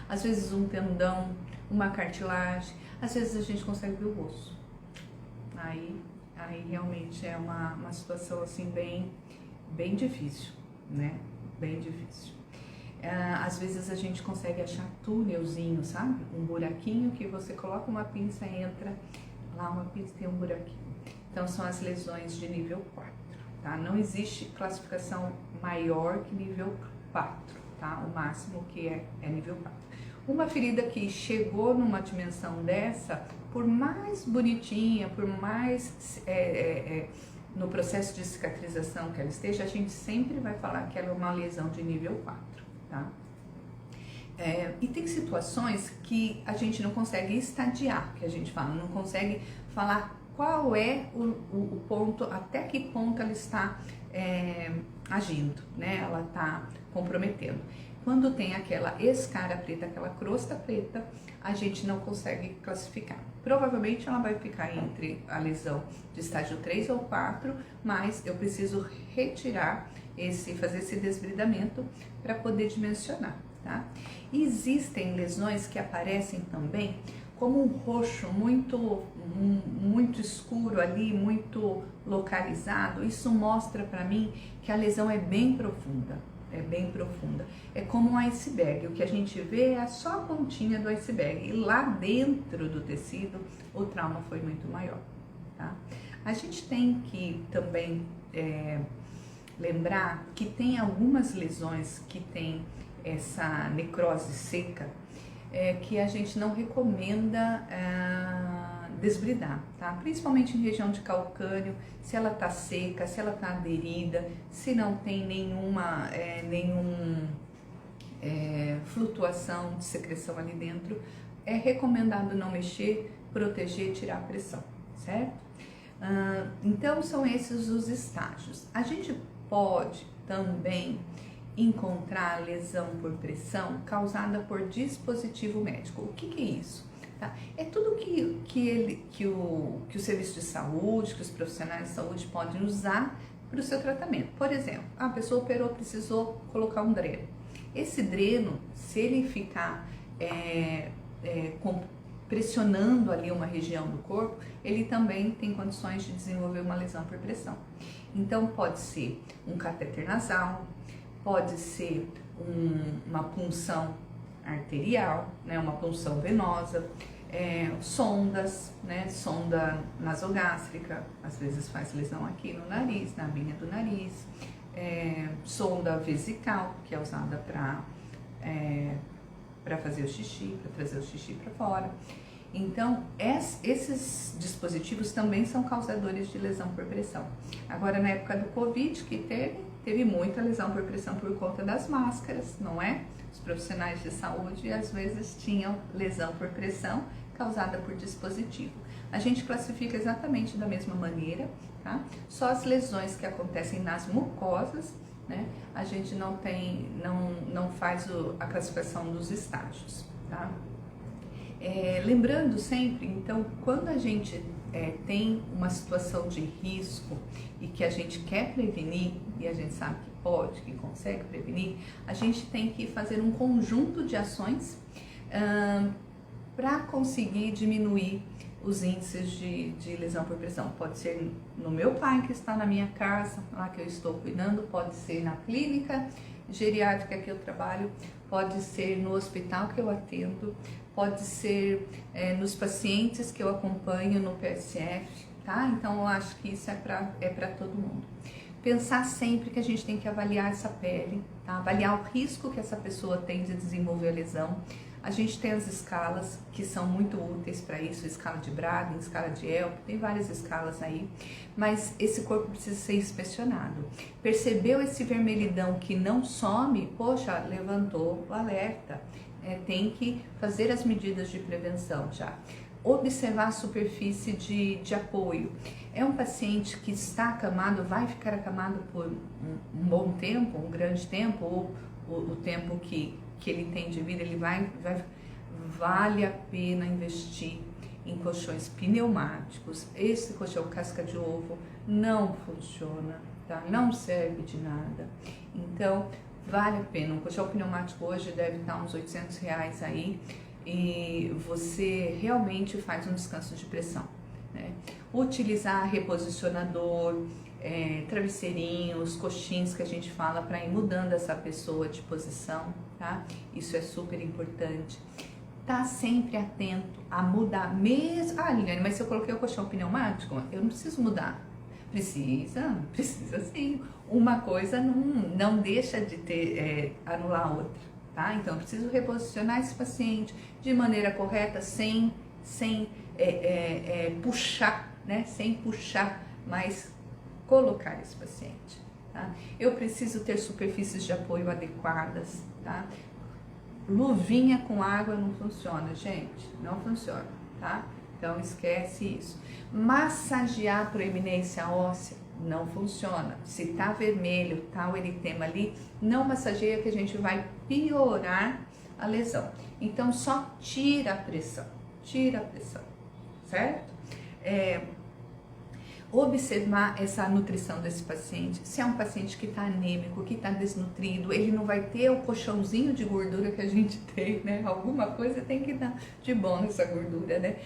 às vezes um tendão, uma cartilagem, às vezes a gente consegue ver o osso. Aí realmente é uma situação assim bem difícil, né? Bem difícil. Às vezes a gente consegue achar túnelzinho, sabe? Um buraquinho que você coloca uma pinça, entra lá uma pinça, tem um buraquinho. Então são as lesões de nível 4, tá? Não existe classificação maior que nível 4, tá? O máximo que é nível 4. Uma ferida que chegou numa dimensão dessa, por mais bonitinha, por mais no processo de cicatrização que ela esteja, a gente sempre vai falar que ela é uma lesão de nível 4, tá? E tem situações que a gente não consegue estadiar, que a gente fala, não consegue falar qual é o ponto, até que ponto ela está agindo, né? Ela está comprometendo. Quando tem aquela escara preta, aquela crosta preta, a gente não consegue classificar. Provavelmente ela vai ficar entre a lesão de estágio 3 ou 4, mas eu preciso retirar fazer esse desbridamento para poder dimensionar, tá? Existem lesões que aparecem também como um roxo muito escuro ali, muito localizado. Isso mostra para mim que a lesão é bem profunda. É como um iceberg, o que a gente vê é só a pontinha do iceberg, e lá dentro do tecido o trauma foi muito maior, tá? A gente tem que também lembrar que tem algumas lesões que tem essa necrose seca, que a gente não recomenda desbridar, tá? Principalmente em região de calcânio, se ela tá seca, se ela tá aderida, se não tem nenhuma flutuação de secreção ali dentro, é recomendado não mexer, proteger e tirar a pressão, certo? Então são esses os estágios. A gente pode também encontrar lesão por pressão causada por dispositivo médico. O que é isso? Tá? É tudo que o serviço de saúde, que os profissionais de saúde podem usar para o seu tratamento. Por exemplo, a pessoa operou, precisou colocar um dreno. Esse dreno, se ele ficar pressionando ali uma região do corpo, ele também tem condições de desenvolver uma lesão por pressão. Então pode ser um catéter nasal, pode ser uma punção arterial, né, uma punção venosa, sondas, né, sonda nasogástrica, às vezes faz lesão aqui no nariz, na vinha do nariz, sonda vesical, que é usada para fazer o xixi, para trazer o xixi para fora. Então, esses dispositivos também são causadores de lesão por pressão. Agora, na época do Covid, que teve muita lesão por pressão por conta das máscaras, não é? Os profissionais de saúde às vezes tinham lesão por pressão causada por dispositivo. A gente classifica exatamente da mesma maneira, tá? Só as lesões que acontecem nas mucosas, né? A gente não faz a classificação dos estágios, tá? Lembrando sempre, então, quando a gente tem uma situação de risco e que a gente quer prevenir, e a gente sabe que pode, que consegue prevenir, a gente tem que fazer um conjunto de ações para conseguir diminuir os índices de lesão por pressão. Pode ser no meu pai que está na minha casa, lá que eu estou cuidando, pode ser na clínica geriátrica que eu trabalho, pode ser no hospital que eu atendo, pode ser nos pacientes que eu acompanho no PSF, tá? Então eu acho que isso é para todo mundo. Pensar sempre que a gente tem que avaliar essa pele, tá? Avaliar o risco que essa pessoa tem de desenvolver a lesão. A gente tem as escalas que são muito úteis para isso, escala de Braden, escala de Elp, tem várias escalas aí, mas esse corpo precisa ser inspecionado. Percebeu esse vermelhidão que não some? Poxa, levantou o alerta. Tem que fazer as medidas de prevenção já. Observar a superfície de apoio. É um paciente que está acamado, vai ficar acamado por um bom tempo, um grande tempo, ou o tempo que ele tem de vida, vale a pena investir em colchões pneumáticos. Esse colchão casca de ovo não funciona, tá? Não serve de nada. Então, vale a pena. Um colchão pneumático hoje deve estar uns R$800 aí, e você realmente faz um descanso de pressão, né? Utilizar reposicionador, travesseirinhos, coxins que a gente fala para ir mudando essa pessoa de posição, tá? Isso é super importante. Tá sempre atento a mudar mesmo. Ah, Liliane, mas se eu coloquei o colchão pneumático, eu não preciso mudar. Precisa sim. Uma coisa não deixa de anular a outra, tá? Então eu preciso reposicionar esse paciente de maneira correta, sem puxar, né? Sem puxar, mas colocar esse paciente, tá? Eu preciso ter superfícies de apoio adequadas, tá? Luvinha com água não funciona, gente, não funciona, tá? Então esquece isso. Massagear a proeminência óssea não funciona. Se tá vermelho, tá o eritema ali, não massageia, que a gente vai piorar a lesão. Então só tira a pressão, certo? Observar essa nutrição desse paciente. Se é um paciente que está anêmico, que está desnutrido, ele não vai ter o colchãozinho de gordura que a gente tem, né? Alguma coisa tem que dar de bom nessa gordura, né?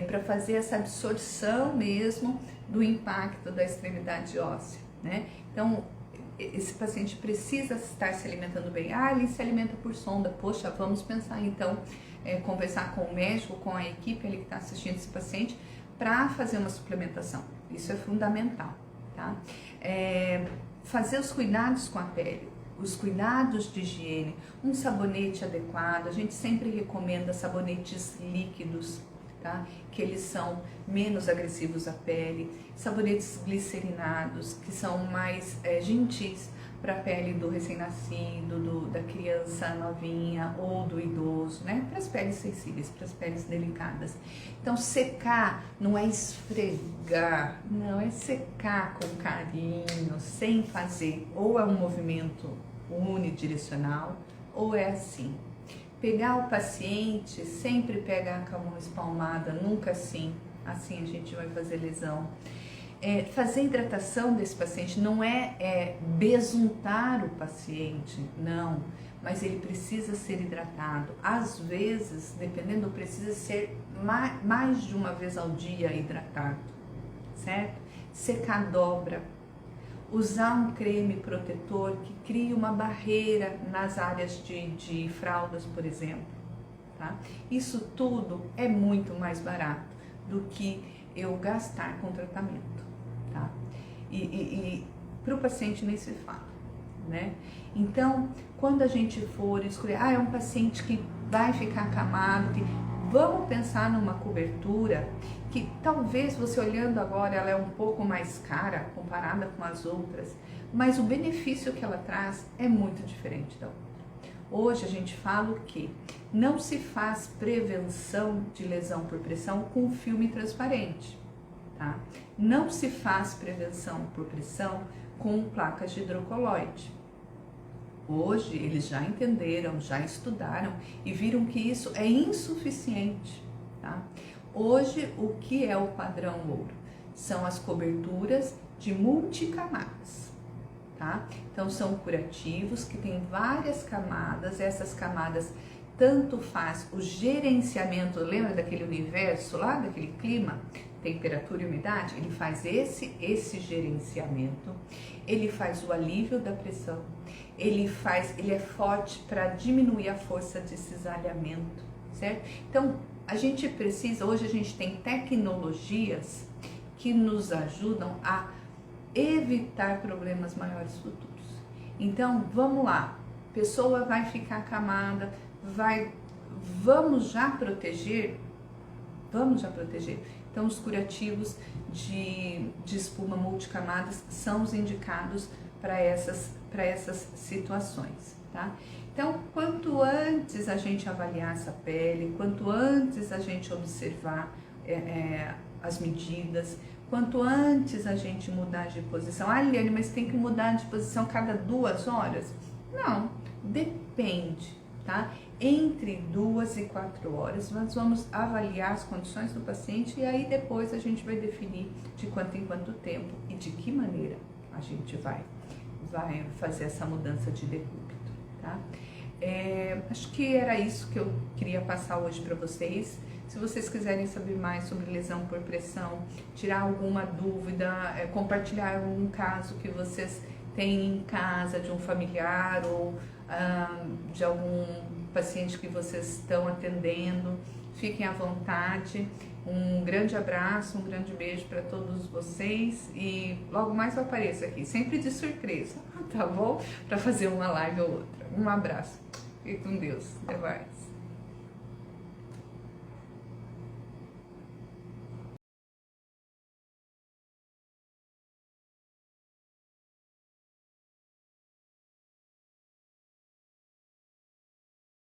Para fazer essa absorção mesmo do impacto da extremidade óssea, né? Então, esse paciente precisa estar se alimentando bem. Ah, ele se alimenta por sonda. Poxa, vamos pensar então, conversar com o médico, com a equipe ali que está assistindo esse paciente, para fazer uma suplementação. Isso é fundamental, tá? Fazer os cuidados com a pele, os cuidados de higiene, um sabonete adequado. A gente sempre recomenda sabonetes líquidos, tá? Que eles são menos agressivos à pele, sabonetes glicerinados, que são mais gentis para a pele do recém-nascido, da criança novinha ou do idoso, né? Para as peles sensíveis, para as peles delicadas. Então, secar não é esfregar, não, é secar com carinho, sem fazer. Ou é um movimento unidirecional, ou é assim. Pegar o paciente, sempre pegar com a mão espalmada, nunca assim. Assim a gente vai fazer lesão. Fazer hidratação desse paciente não é besuntar o paciente, não, mas ele precisa ser hidratado. Às vezes, dependendo, precisa ser mais de uma vez ao dia hidratado, certo? Secar a dobra, usar um creme protetor que crie uma barreira nas áreas de fraldas, por exemplo, tá? Isso tudo é muito mais barato do que eu gastar com tratamento. Tá? E para o paciente nem se fala, né? Então, quando a gente for escolher, é um paciente que vai ficar acamado, vamos pensar numa cobertura que talvez você olhando agora ela é um pouco mais cara comparada com as outras, mas o benefício que ela traz é muito diferente da outra. Hoje a gente fala o quê? Não se faz prevenção de lesão por pressão com filme transparente. Tá? Não se faz prevenção por pressão com placas de hidrocoloide. Hoje eles já entenderam, já estudaram e viram que isso é insuficiente. Tá? Hoje o que é o padrão ouro? São as coberturas de multicamadas. Tá? Então são curativos que têm várias camadas, essas camadas tanto faz o gerenciamento, lembra daquele universo lá, daquele clima, temperatura e umidade? Ele faz esse gerenciamento, ele faz o alívio da pressão, ele é forte para diminuir a força de cisalhamento, certo? Então, a gente precisa, hoje a gente tem tecnologias que nos ajudam a evitar problemas maiores futuros. Então, vamos lá, pessoa vai ficar acamada, vamos já proteger. Então, os curativos de espuma multicamadas são os indicados para essas situações, tá? Então, quanto antes a gente avaliar essa pele, quanto antes a gente observar as medidas, quanto antes a gente mudar de posição. Ah, Liliane, mas tem que mudar de posição cada 2 horas? Não, depende, tá? Entre 2 e 4 horas, nós vamos avaliar as condições do paciente e aí depois a gente vai definir de quanto em quanto tempo e de que maneira a gente vai vai fazer essa mudança de decúbito, tá? Acho que era isso que eu queria passar hoje para vocês. Se vocês quiserem saber mais sobre lesão por pressão, tirar alguma dúvida, compartilhar algum caso que vocês têm em casa de um familiar ou de algum paciente que vocês estão atendendo, fiquem à vontade. Um grande abraço, um grande beijo para todos vocês e logo mais eu apareço aqui, sempre de surpresa, tá bom? Para fazer uma live ou outra. Um abraço. Fique com Deus. Até mais.